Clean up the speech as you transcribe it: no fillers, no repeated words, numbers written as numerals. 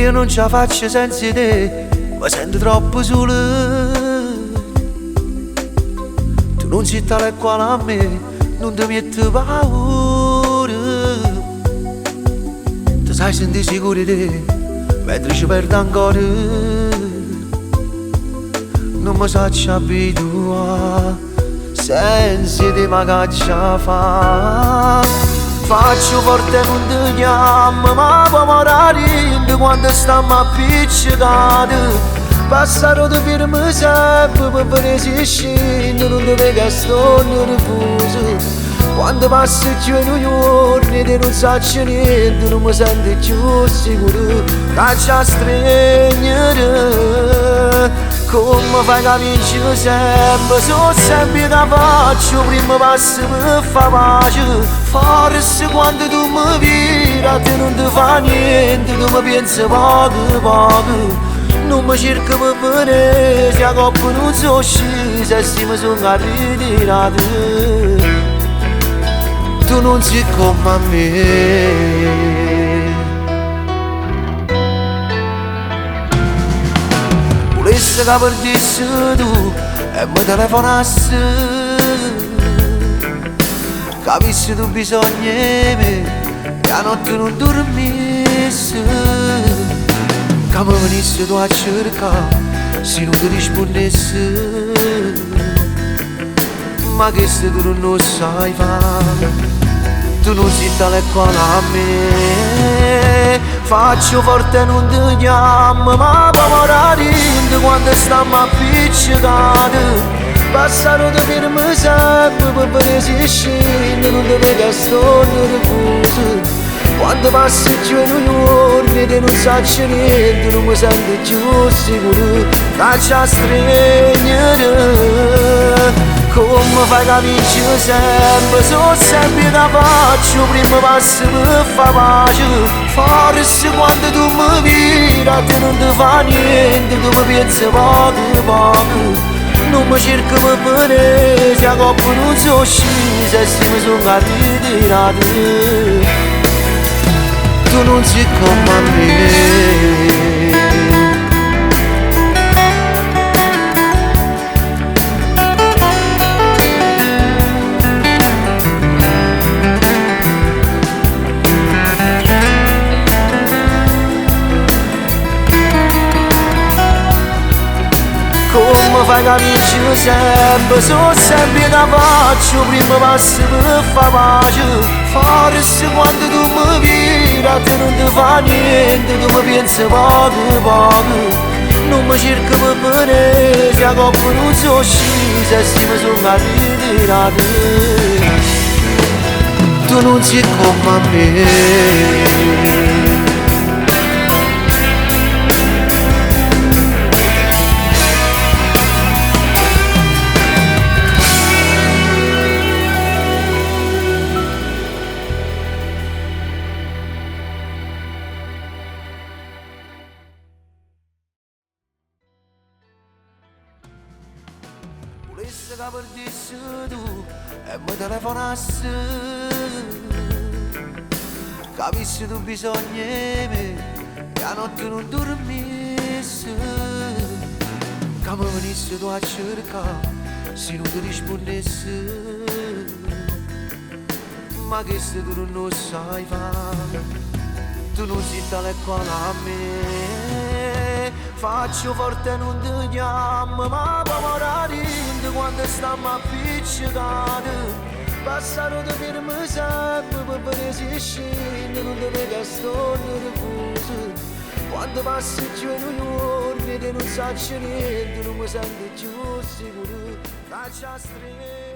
io non ce la faccio senza te, mi sento troppo solo. Tu non sei tale quale a me, non ti metti paura. Ti sai sentire sicuro di te, mentre ci perdo ancora. Non mi saccio abituare, senza te ma che ce fa. Faccio forte e non ti chiamo, ma può morire quando stiamo appiccicati. Passano di firme sempre per venire scendere, non ti vedo che sto nervoso. Quando passo più in giorni te non saccio niente, non mi sento più sicuro. Caccia stringere, come fai capire sempre, sono sempre da faccio, prima passo mi fa pace. Forse quando tu mi vedi a te non ti fa niente, tu mi pensi poco poco. Non mi cerco per bene, se a coppa non sono scesa e se mi sono ritirato. Tu non sei come a me. Volessi che perdessi tu e mi telefonassi, capissi tu bisogno di me, che a notte non dormissi, che mi venissi tu a cercare, se non ti rispondessi. Ma che se tu non sai fare, tu non sei tale quale a me. Faccio forte e non ti chiamo, ma può morire quando stiamo appiccicati. Passano di firme sempre per venire scendere, non ti vedo che sto nervoso. Quando passo più in giorni te non saccio niente, non mi sento più sicuro. Caccia stringere, come fai capire sempre, sono sempre da faccio, prima passo mi fa pace. Forse quando tu mi vedi a te non ti fa niente, tu mi pensi poco poco. Non mi cerco per bene, se a coppa non sono scesa e se mi sono ritirato. Tu non sei come a me. Come fai capire sempre, sono sempre da faccio, prima passo mi fa pace. Forse quando tu mi vedi a te non ti fa niente, tu mi pensi poco poco. Non mi cerco per bene, se a coppa non sono scesa e se mi sono ritirato. Tu non sei come a me. Volessi che perdessi tu e mi telefonassi, capissi tu bisogno di me, che a notte non dormissi, che mi venissi tu a cercare, se non ti rispondessi. Ma che se tu non sai fare, tu non sei tale quale a me. Faccio forte e non ti chiamo, ma può morire quando stiamo appiccicati. Passano di firme sempre per venire scendere, non ti vedo che sto nervoso. Quando passo più in giorni te non saccio niente, non mi sento più sicuro. Caccia stringere.